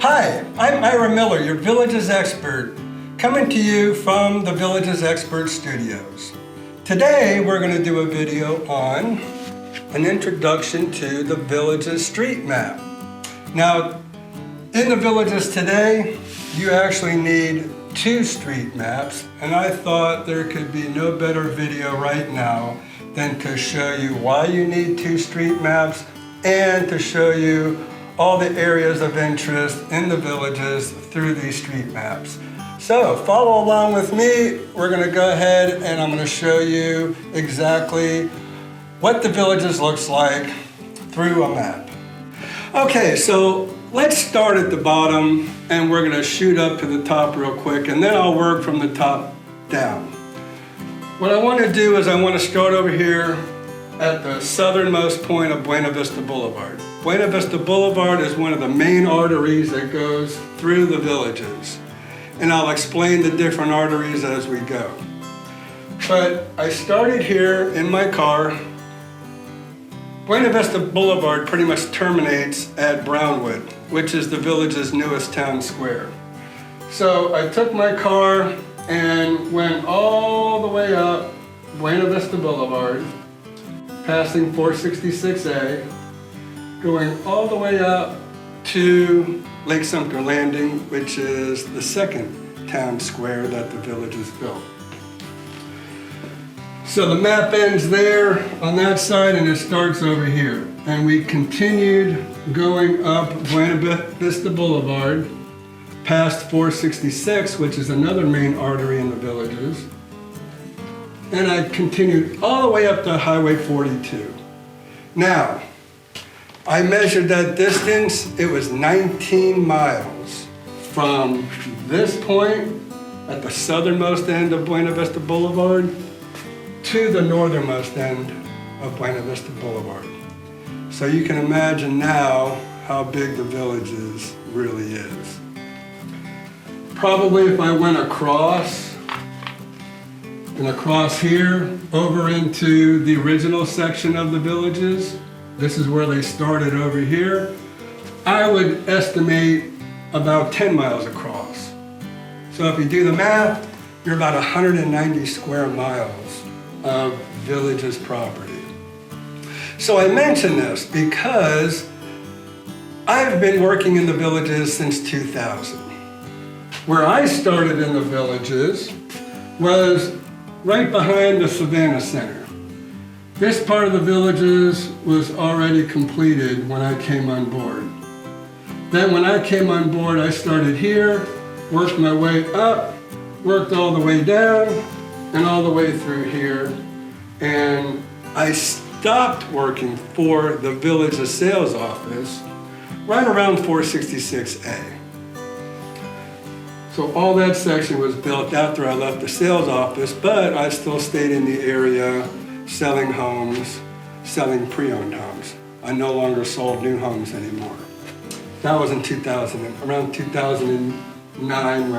Hi, I'm Ira Miller, your Villages Expert, coming to you from the Villages Expert Studios. Today we're going to do a video on an introduction to the Villages street map. Now, in the Villages today, you actually need 2 street maps, and I thought there could be no better video right now than to show you why you need 2 street maps and to show you all the areas of interest in the Villages through these street maps. So follow along with me. We're going to go ahead and I'm going to show you exactly what the Villages looks like through a map. Okay, so let's start at the bottom and we're going to shoot up to the top real quick, and then I'll work from the top down. What I want to do is I want to start over here at the southernmost point of Buena Vista Boulevard. Buena Vista Boulevard is one of the main arteries that goes through the Villages. And I'll explain the different arteries as we go. But I started here in my car. Buena Vista Boulevard pretty much terminates at Brownwood, which is the Village's newest town square. So I took my car and went all the way up Buena Vista Boulevard, passing 466A, going all the way up to Lake Sumter Landing, which is the second town square that the Villages built. So the map ends there on that side and it starts over here. And we continued going up Buena Vista Boulevard, past 466, which is another main artery in the Villages. And I continued all the way up to Highway 42. Now, I measured that distance. It was 19 miles from this point at the southernmost end of Buena Vista Boulevard to the northernmost end of Buena Vista Boulevard. So you can imagine now how big the Villages really is. Probably if I went across and across here over into the original section of the Villages, this is where they started over here, I would estimate about 10 miles across. So if you do the math, you're about 190 square miles of Villages property. So I mention this because I've been working in the Villages since 2000. Where I started in the Villages was right behind the Savannah Center. This part of the Villages was already completed when I came on board. Then when I came on board, I started here, worked my way up, worked all the way down, and all the way through here. And I stopped working for the Villages sales office right around 466A. So all that section was built after I left the sales office, but I still stayed in the area selling homes, selling pre-owned homes. I no longer sold new homes anymore. That was in around 2009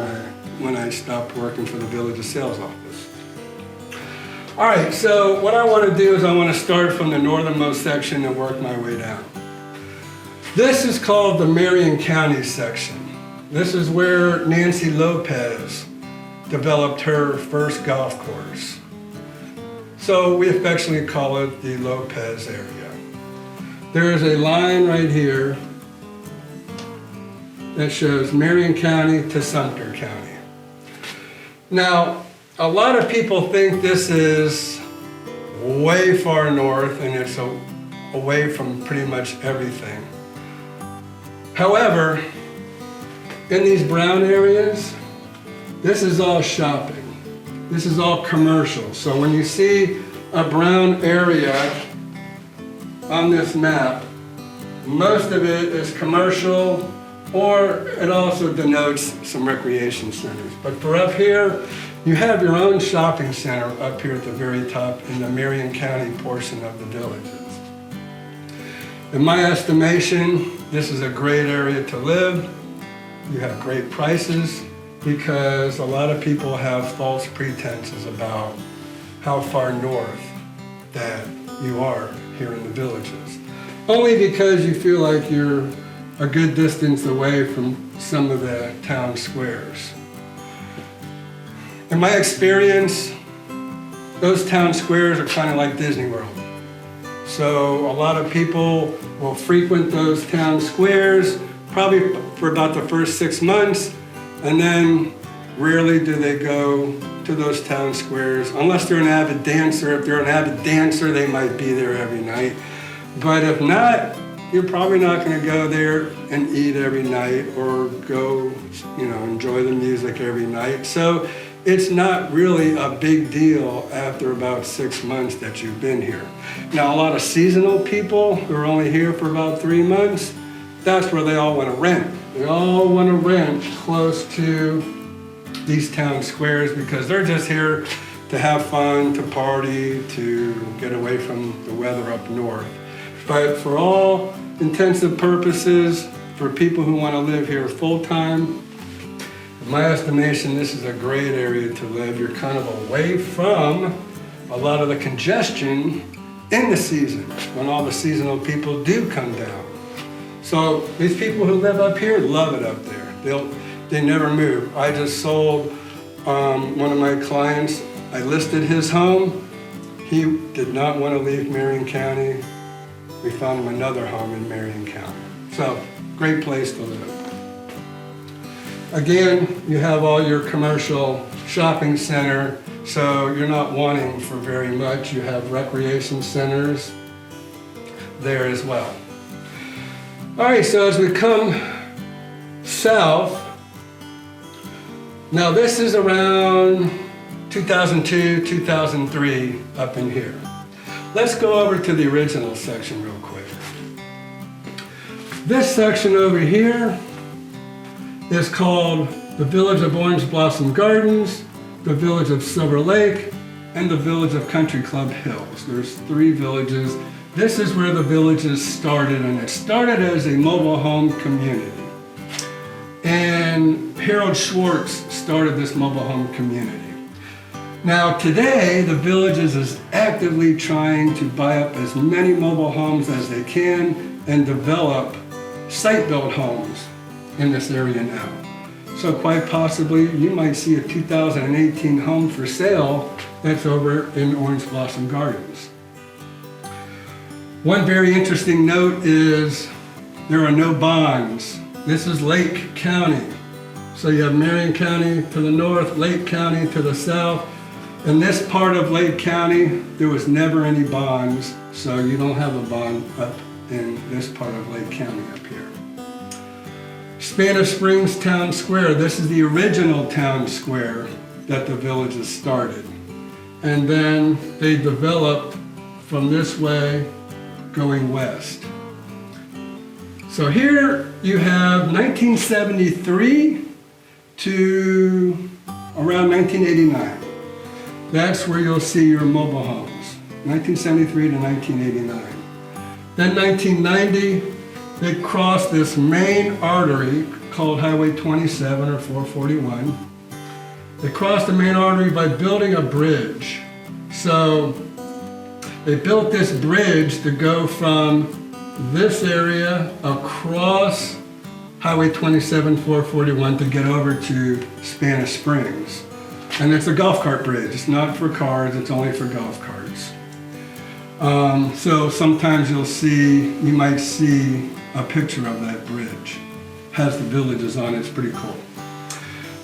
when I stopped working for the Villages sales office. All right, so what I want to do is I want to start from the northernmost section and work my way down. This is called the Marion County section. This is where Nancy Lopez developed her first golf course. So we affectionately call it the Lopez area. There is a line right here that shows Marion County to Sumter County. Now, a lot of people think this is way far north and it's away from pretty much everything. However, in these brown areas, this is all shopping. This is all commercial. So when you see a brown area on this map, most of it is commercial, or it also denotes some recreation centers. But for up here, you have your own shopping center up here at the very top in the Marion County portion of the Villages. In my estimation, this is a great area to live. You have great prices, because a lot of people have false pretenses about how far north that you are here in the Villages. Only because you feel like you're a good distance away from some of the town squares. In my experience, those town squares are kind of like Disney World. So a lot of people will frequent those town squares probably for about the first 6 months, and then rarely do they go to those town squares unless they're an avid dancer. If they're an avid dancer, they might be there every night. But if not, you're probably not going to go there and eat every night or go, enjoy the music every night. So it's not really a big deal after about 6 months that you've been here. Now, a lot of seasonal people who are only here for about 3 months, that's where they all want to rent. They all want to rent close to these town squares because they're just here to have fun, to party, to get away from the weather up north. But for all intents and purposes, for people who want to live here full-time, in my estimation, this is a great area to live. You're kind of away from a lot of the congestion in the season when all the seasonal people do come down. So these people who live up here love it up there. They never move. I just sold one of my clients. I listed his home. He did not want to leave Marion County. We found him another home in Marion County. So, great place to live. Again, you have all your commercial shopping center, so you're not wanting for very much. You have recreation centers there as well. All right, so as we come south, now this is around 2002, 2003 up in here. Let's go over to the original section real quick. This section over here is called the Village of Orange Blossom Gardens, the Village of Silver Lake, and the Village of Country Club Hills. There's 3 villages. This is where the villages started, and it started as a mobile home community. And Harold Schwartz started this mobile home community. Now today, the Villages is actively trying to buy up as many mobile homes as they can and develop site-built homes in this area now. So quite possibly, you might see a 2018 home for sale that's over in Orange Blossom Gardens. One very interesting note is there are no bonds. This is Lake County. So you have Marion County to the north, Lake County to the south. In this part of Lake County, there was never any bonds, so you don't have a bond up in this part of Lake County up here. Spanish Springs Town Square, this is the original town square that the Villages started. And then they developed from this way going west. So here you have 1973 to around 1989. That's where you'll see your mobile homes, 1973 to 1989. Then 1990, they crossed this main artery called Highway 27 or 441. They crossed the main artery by building a bridge. So they built this bridge to go from this area across Highway 27, 441 to get over to Spanish Springs. And it's a golf cart bridge. It's not for cars, it's only for golf carts. So sometimes you might see a picture of that bridge. Has the Villages on it, it's pretty cool.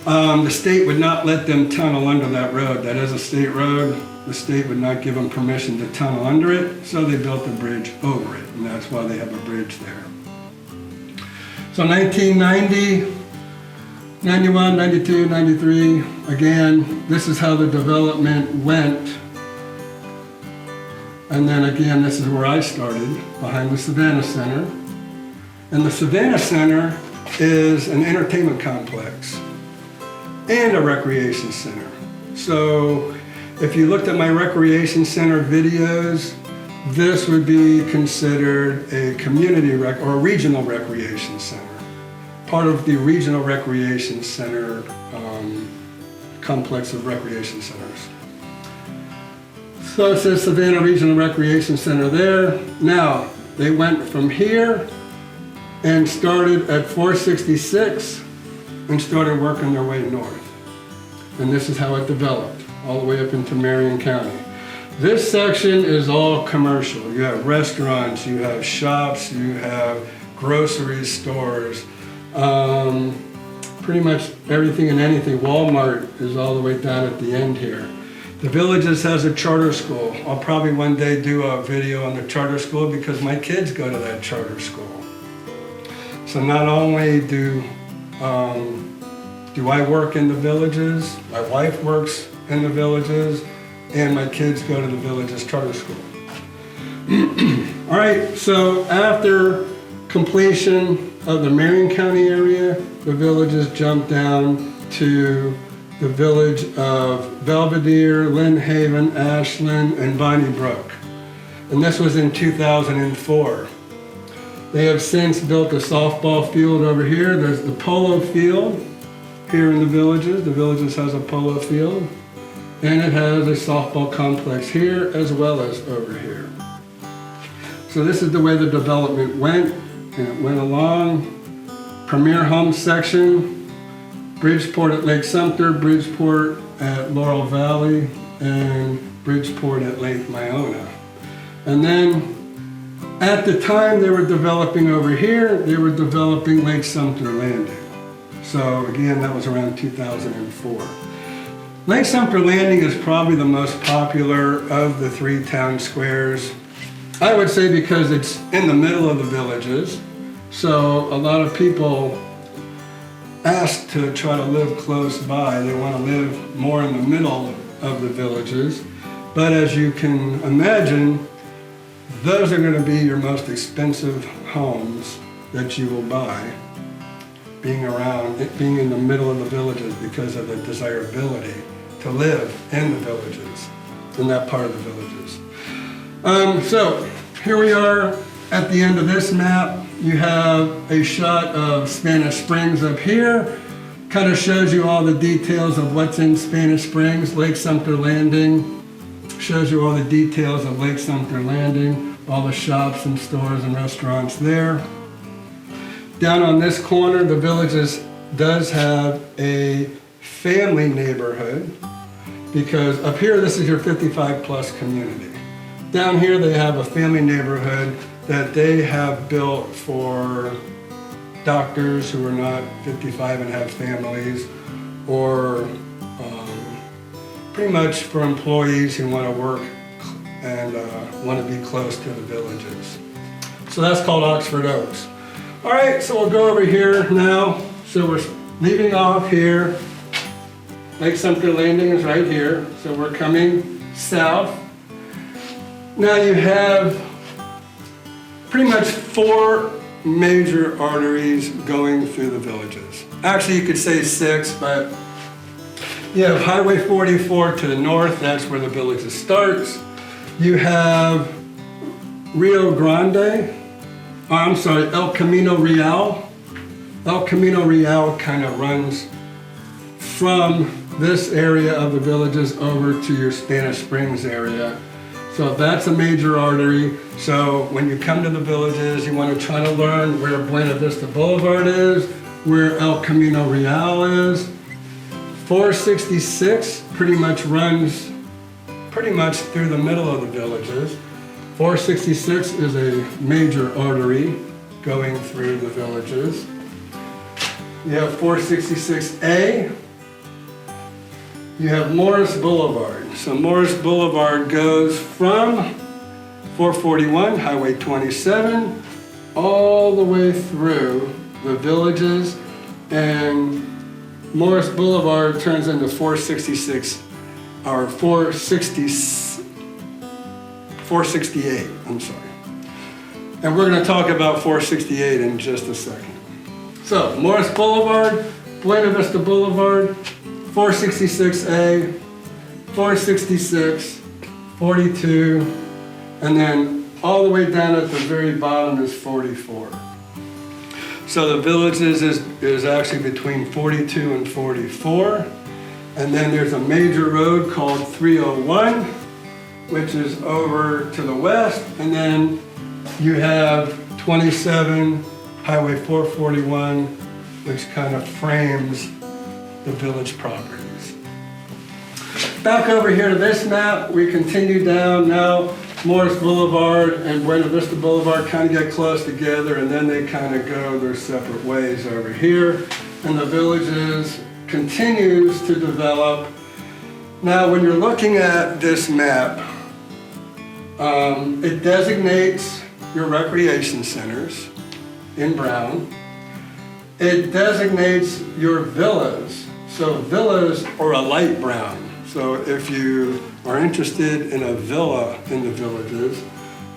The state would not let them tunnel under that road. That is a state road. The state would not give them permission to tunnel under it, so they built a bridge over it, and that's why they have a bridge there. So 1990, 91, 92, 93, again, this is how the development went. And then again, this is where I started, behind the Savannah Center. And the Savannah Center is an entertainment complex and a recreation center. So if you looked at my recreation center videos, this would be considered a community or a regional recreation center. Part of the regional recreation center complex of recreation centers. So it says Savannah Regional Recreation Center there. Now, they went from here and started at 466 and started working their way north. And this is how it developed, all the way up into Marion County. This section is all commercial. You have restaurants, you have shops, you have grocery stores, pretty much everything and anything. Walmart is all the way down at the end here. The Villages has a charter school. I'll probably one day do a video on the charter school because my kids go to that charter school. So not only do I work in the Villages, my wife works in the Villages, and my kids go to the Villages charter school. All right, so after completion of the Marion County area, the Villages jumped down to the village of Belvedere, Lynn Haven, Ashland, and Bonnie Brook. And this was in 2004. They have since built a softball field over here. There's the polo field here in the Villages. The Villages has a polo field. And it has a softball complex here as well as over here. So this is the way the development went. And it went along. Premier home section, Bridgeport at Lake Sumter, Bridgeport at Laurel Valley, and Bridgeport at Lake Myona. And then at the time they were developing over here, they were developing Lake Sumter Landing. So again, that was around 2004. Lake Sumter Landing is probably the most popular of the three town squares. I would say because it's in the middle of the Villages. So a lot of people ask to try to live close by. They want to live more in the middle of the Villages. But as you can imagine, those are going to be your most expensive homes that you will buy, being in the middle of the Villages because of the desirability to live in the Villages, in that part of the Villages. So here we are at the end of this map. You have a shot of Spanish Springs up here. Kind of shows you all the details of what's in Spanish Springs. Lake Sumter Landing shows you all the details of Lake Sumter Landing, all the shops and stores and restaurants there. Down on this corner, the Villages does have a family neighborhood because up here, this is your 55 plus community. Down here, they have a family neighborhood that they have built for doctors who are not 55 and have families, or pretty much for employees who want to work and want to be close to the Villages. So that's called Oxford Oaks. All right, so we'll go over here now. So we're leaving off here. Lake Sumter Landing is right here. So we're coming south. Now you have pretty much 4 major arteries going through the Villages. Actually, you could say 6, but you have Highway 44 to the north. That's where the Villages starts. You have Rio Grande. El Camino Real. El Camino Real kind of runs from this area of the Villages over to your Spanish Springs area. So that's a major artery. So when you come to the Villages, you want to try to learn where Buena Vista Boulevard is, where El Camino Real is. 466 pretty much runs through the middle of the Villages. 466 is a major artery going through the Villages. You have 466A. You have Morris Boulevard. So Morris Boulevard goes from 441, Highway 27, all the way through the Villages, and Morris Boulevard turns into 466, or 468, I'm sorry. And we're going to talk about 468 in just a second. So Morris Boulevard, Buena Vista Boulevard, 466A, 466, 42, and then all the way down at the very bottom is 44. So the Villages is actually between 42 and 44. And then there's a major road called 301, which is over to the west. And then you have 27 Highway 441, which kind of frames the village properties. Back over here to this map, we continue down now. Morris Boulevard and Buena Vista Boulevard kind of get close together, and then they kind of go their separate ways over here. And the villages continues to develop. Now, when you're looking at this map, it designates your recreation centers in brown. It designates your villas. So villas are a light brown. So if you are interested in a villa in the villages,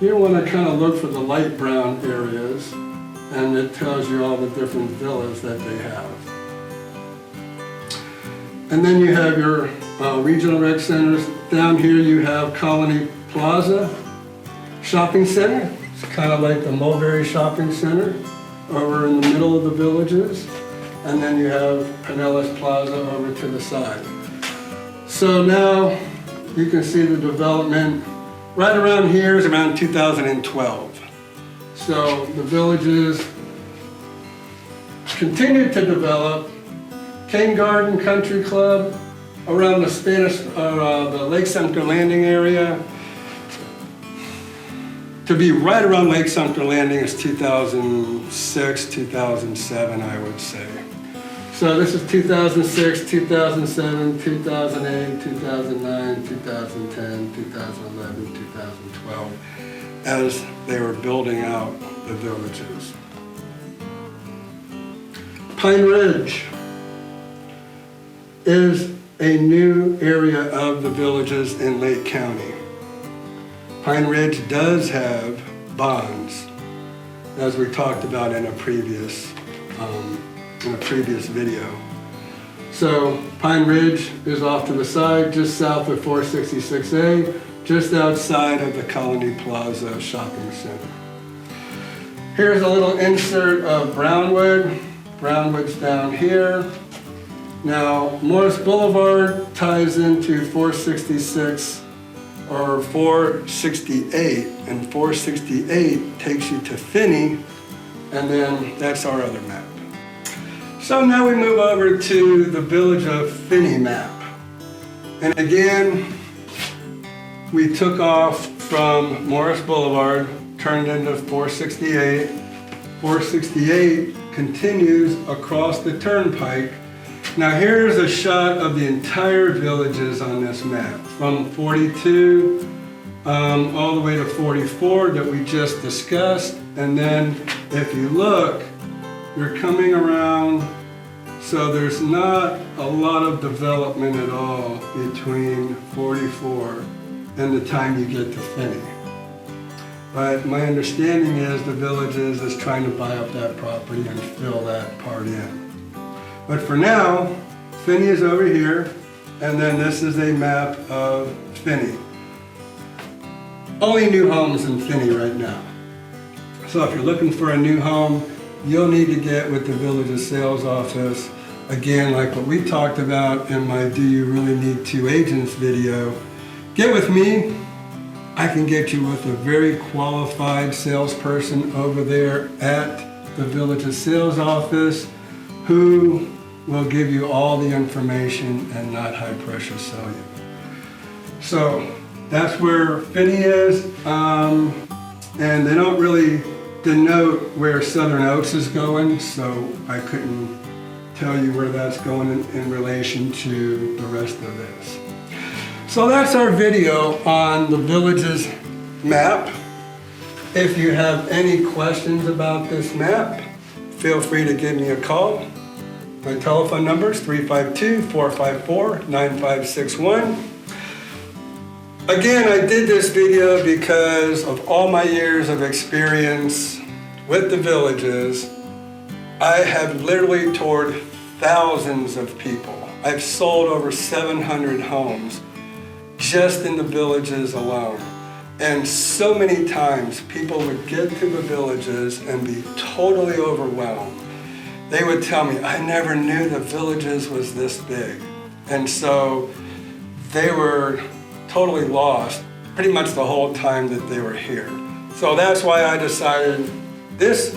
you want to kind of look for the light brown areas, and it tells you all the different villas that they have. And then you have your regional rec centers. Down here you have Colony Plaza Shopping Center. It's kind of like the Mulberry Shopping Center over in the middle of the villages. And then you have Pinellas Plaza over to the side. So now you can see the development right around here is around 2012. So the villages continue to develop. Cane Garden Country Club around the Lake Sumter Landing area. To be right around Lake Sumter Landing is 2006, 2007, I would say. So this is 2006, 2007, 2008, 2009, 2010, 2011, 2012, as they were building out the villages. Pine Ridge is a new area of the villages in Lake County. Pine Ridge does have bonds, as we talked about in a previous video. So Pine Ridge is off to the side, just south of 466A, just outside of the Colony Plaza Shopping Center. Here's a little insert of Brownwood. Brownwood's down here. Now, Morris Boulevard ties into 466 or 468, and 468 takes you to Fenney, and then that's our other map. So now we move over to the Village of Fenney map. And again, we took off from Morris Boulevard, turned into 468. 468 continues across the turnpike. Now here's a shot of the entire villages on this map, from 42 all the way to 44 that we just discussed. And then if you look, you're coming around, so there's not a lot of development at all between 44 and the time you get to Fenney. But my understanding is the villages is trying to buy up that property and fill that part in. But for now, Fenney is over here, and then this is a map of Fenney. Only new homes in Fenney right now. So if you're looking for a new home, you'll need to get with the village's sales office. Again, like what we talked about in my Do You Really Need Two Agents video, get with me. I can get you with a very qualified salesperson over there at the village's sales office who will give you all the information and not high pressure sell you. So that's where Fenney is, and they don't really denote where Southern Oaks is going, so I couldn't tell you where that's going in relation to the rest of this. So that's our video on the village's map. If you have any questions about this map, feel free to give me a call. My telephone number is 352-454-9561. Again, I did this video because of all my years of experience with the villages. I have literally toured thousands of people. I've sold over 700 homes just in the villages alone. And so many times people would get to the villages and be totally overwhelmed. They would tell me, I never knew the villages was this big. And so they were totally lost pretty much the whole time that they were here. So that's why I decided this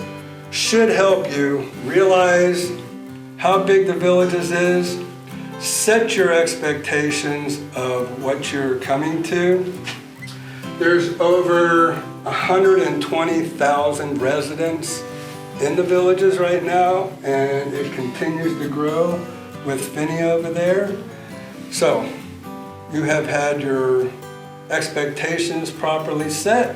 should help you realize how big the Villages is, set your expectations of what you're coming to. There's over 120,000 residents in the Villages right now, and it continues to grow with Fenney over there. So you have had your expectations properly set,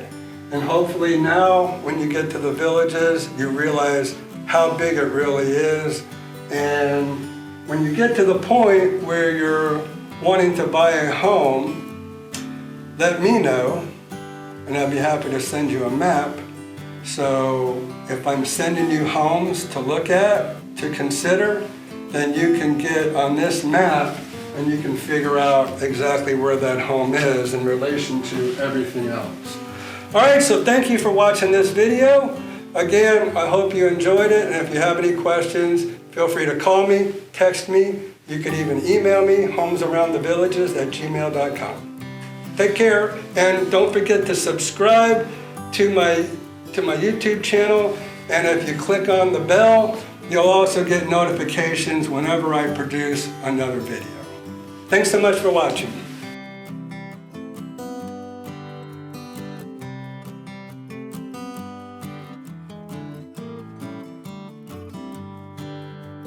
and hopefully now when you get to the Villages, you realize how big it really is. And when you get to the point where you're wanting to buy a home, let me know, and I'd be happy to send you a map. So if I'm sending you homes to look at, to consider, then you can get on this map and you can figure out exactly where that home is in relation to everything else. All right, so thank you for watching this video. Again, I hope you enjoyed it, and if you have any questions, feel free to call me, text me. You can even email me, homesaroundthevillages@gmail.com. Take care, and don't forget to subscribe to my YouTube channel, and if you click on the bell, you'll also get notifications whenever I produce another video. Thanks so much for watching.